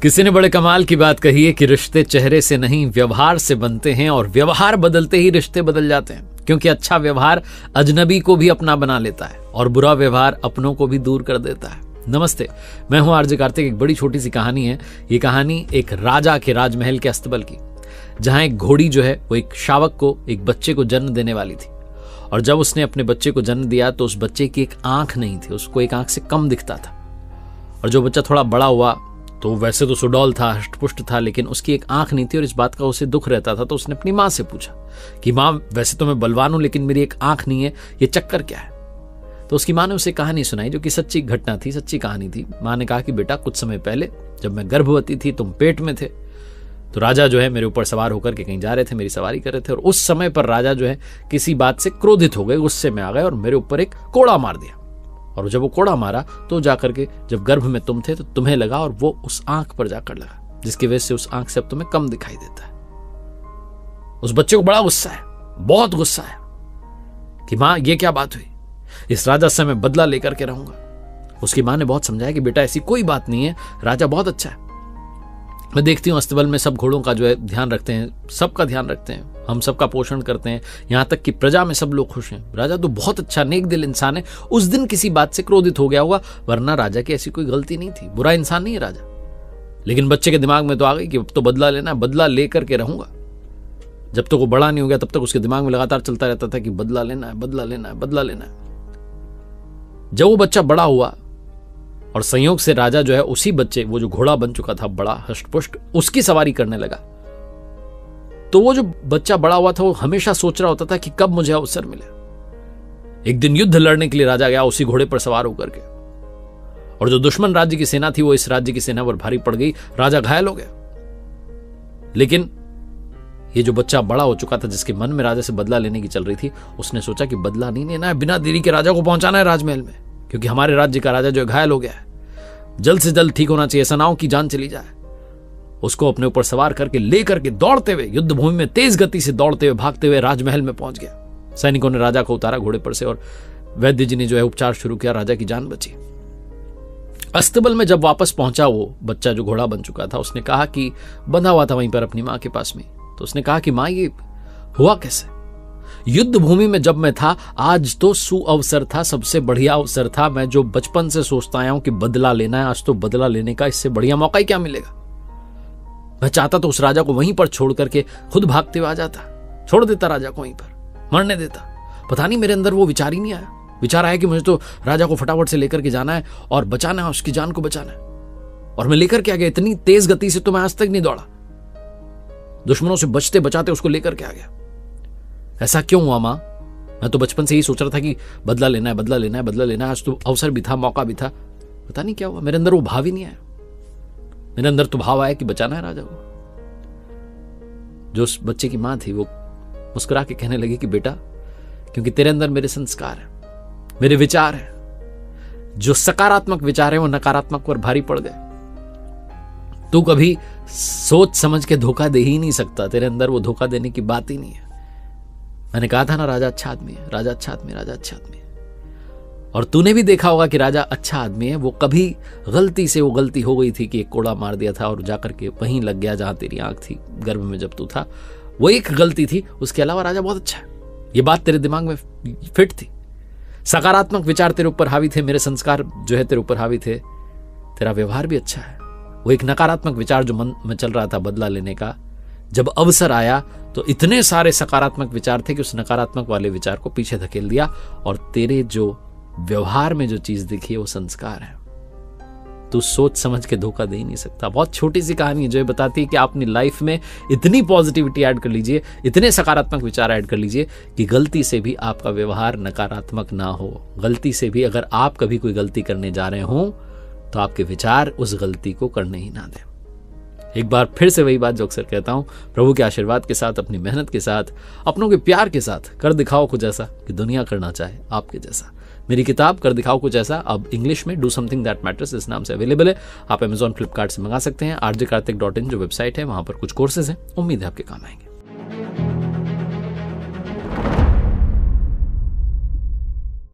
किसी ने बड़े कमाल की बात कही है कि रिश्ते चेहरे से नहीं व्यवहार से बनते हैं, और व्यवहार बदलते ही रिश्ते बदल जाते हैं, क्योंकि अच्छा व्यवहार अजनबी को भी अपना बना लेता है और बुरा व्यवहार अपनों को भी दूर कर देता है। नमस्ते, मैं हूं आरजे कार्तिक। एक बड़ी छोटी सी कहानी है। ये कहानी एक राजा के राजमहल के अस्तबल की, जहां एक घोड़ी जो है वो एक शावक को, एक बच्चे को जन्म देने वाली थी। और जब उसने अपने बच्चे को जन्म दिया तो उस बच्चे की एक आंख नहीं थी, उसको एक आंख से कम दिखता था। और जो बच्चा थोड़ा बड़ा हुआ तो वैसे तो सुडौल था, हष्टपुष्ट था, लेकिन उसकी एक आंख नहीं थी और इस बात का उसे दुख रहता था। तो उसने अपनी माँ से पूछा कि माँ, वैसे तो मैं बलवान हूं लेकिन मेरी एक आंख नहीं है, ये चक्कर क्या है? तो उसकी माँ ने उसे कहानी सुनाई, जो कि सच्ची घटना थी, सच्ची कहानी थी। माँ ने कहा कि बेटा, कुछ समय पहले जब मैं गर्भवती थी, तुम पेट में थे, तो राजा जो है मेरे ऊपर सवार होकर के कहीं जा रहे थे, मेरी सवारी कर रहे थे, और उस समय पर राजा जो है किसी बात से क्रोधित हो गए, गुस्से में आ गए और मेरे ऊपर एक कोड़ा मार दिया। और जब वो कोड़ा मारा तो जाकर के जब गर्भ में तुम थे तो तुम्हें लगा, और वो उस आंख पर जाकर लगा, जिसकी वजह से उस आंख से अब तुम्हें कम दिखाई देता है। उस बच्चे को बड़ा गुस्सा है, बहुत गुस्सा है कि मां, ये क्या बात हुई? इस राजा से मैं बदला लेकर के रहूंगा। उसकी मां ने बहुत समझाया कि बेटा, ऐसी कोई बात नहीं है, राजा बहुत अच्छा है। मैं देखती हूं अस्तबल में सब घोड़ों का जो है ध्यान रखते हैं, सबका ध्यान रखते हैं, हम सबका पोषण करते हैं, यहां तक कि प्रजा में सब लोग खुश हैं। राजा तो बहुत अच्छा नेक दिल इंसान है। उस दिन किसी बात से क्रोधित हो गया होगा, वरना राजा की ऐसी कोई गलती नहीं थी, बुरा इंसान नहीं है राजा। लेकिन बच्चे के दिमाग में तो आ गई कि अब तो बदला लेना है, बदला लेकर के रहूंगा। जब तक वो बड़ा नहीं हो गया तब तक उसके दिमाग में लगातार चलता रहता था कि बदला लेना है, बदला लेना है, बदला लेना है। जब वो बच्चा बड़ा हुआ और संयोग से राजा जो है उसी बच्चे, वो जो घोड़ा बन चुका था बड़ा हष्टपुष्ट, उसकी सवारी करने लगा, तो वो जो बच्चा बड़ा हुआ था वो हमेशा सोच रहा होता था कि कब मुझे अवसर मिले। एक दिन युद्ध लड़ने के लिए राजा गया उसी घोड़े पर सवार होकर के, और जो दुश्मन राज्य की सेना थी वो इस राज्य की सेना पर भारी पड़ गई, राजा घायल हो गया। लेकिन ये जो बच्चा बड़ा हो चुका था, जिसके मन में राजा से बदला लेने की चल रही थी, उसने सोचा कि बदला नहीं लेना है, बिना देरी के राजा को पहुंचाना है राजमहल में, क्योंकि हमारे राज्य का राजा जो घायल हो गया है, जल्द से जल्द ठीक होना चाहिए, ऐसा ना हो कि जान चली जाए। उसको अपने ऊपर सवार करके लेकर के दौड़ते हुए युद्ध भूमि में तेज गति से दौड़ते हुए भागते हुए राजमहल में पहुंच गया। सैनिकों ने राजा को उतारा घोड़े पर से और वैद्य जी ने जो है उपचार शुरू किया, राजा की जान बची। अस्तबल में जब वापस पहुंचा वो बच्चा जो घोड़ा बन चुका था, उसने कहा कि बंधा हुआ था वहीं पर अपनी मां के पास में, तो उसने कहा कि मां, ये हुआ कैसे? युद्ध भूमि में जब मैं था, आज तो सुअवसर था, सबसे बढ़िया अवसर था। मैं जो बचपन से सोचता आया हूं कि बदला लेना है, आज तो बदला लेने का इससे बढ़िया मौका ही क्या मिलेगा। मैं चाहता तो उस राजा को वहीं पर छोड़ करके खुद भागते हुए आ जाता, छोड़ देता राजा को वहीं पर, मरने देता। पता नहीं मेरे अंदर वो विचार ही नहीं आया। विचार आया कि मुझे तो राजा को फटाफट से लेकर के जाना है और बचाना है, उसकी जान को बचाना है। और मैं लेकर के आ गया, इतनी तेज गति से तो मैं आज तक नहीं दौड़ा, दुश्मनों से बचते बचाते उसको लेकर के आ गया। ऐसा क्यों हुआ मां? मैं तो बचपन से ही सोच रहा था कि बदला लेना है, बदला लेना है, बदला लेना है। आज तो अवसर भी था, मौका भी था, पता नहीं क्या हुआ, मेरे अंदर वो भाव ही नहीं आया। मेरे अंदर तो भाव आया कि बचाना है राजा को। जो उस बच्चे की मां थी वो मुस्कुरा के कहने लगी कि बेटा, क्योंकि तेरे अंदर मेरे संस्कार हैं, मेरे विचार हैं, जो सकारात्मक विचार है वो नकारात्मक पर भारी पड़ गए। तू कभी सोच समझ के धोखा दे ही नहीं सकता, तेरे अंदर वो धोखा देने की बात ही नहीं है। मैंने कहा था ना, राजा अच्छा आदमी है, राजा अच्छा आदमी, राजा अच्छा आदमी है। और तूने भी देखा होगा कि राजा अच्छा आदमी है। वो कभी गलती से वो गलती हो गई थी कि एक कोड़ा मार दिया था और जाकर के वहीं लग गया जहां तेरी आंख थी गर्भ में जब तू था, वो एक गलती थी। उसके अलावा राजा बहुत अच्छा है, ये बात तेरे दिमाग में फिट थी। सकारात्मक विचार तेरे ऊपर हावी थे, मेरे संस्कार जो है तेरे ऊपर हावी थे, तेरा व्यवहार भी अच्छा है। वो एक नकारात्मक विचार जो मन में चल रहा था बदला लेने का, जब अवसर आया तो इतने सारे सकारात्मक विचार थे कि उस नकारात्मक वाले विचार को पीछे धकेल दिया, और तेरे जो व्यवहार में जो चीज दिखी है वो संस्कार है। तू सोच समझ के धोखा दे ही नहीं सकता। बहुत छोटी सी कहानी है जो बताती है कि आप अपनी लाइफ में इतनी पॉजिटिविटी ऐड कर लीजिए, इतने सकारात्मक विचार ऐड कर लीजिए कि गलती से भी आपका व्यवहार नकारात्मक ना हो। गलती से भी अगर आप कभी कोई गलती करने जा रहे हो तो आपके विचार उस गलती को करने ही ना दें। एक बार फिर से वही बात जो अक्सर कहता हूं, प्रभु के आशीर्वाद के साथ, अपनी मेहनत के साथ, अपनों के प्यार के साथ कर दिखाओ कुछ ऐसा कि दुनिया करना चाहे आपके जैसा। मेरी किताब कर दिखाओ कुछ ऐसा अब इंग्लिश में डू समथिंग दैट मैटर्स इस नाम से अवेलेबल है। आप अमेजॉन, फ्लिपकार्ट से मंगा सकते हैं। rjkartik.in जो वेबसाइट है, वहां पर कुछ कोर्सेज हैं, उम्मीद है आपके काम आएंगे।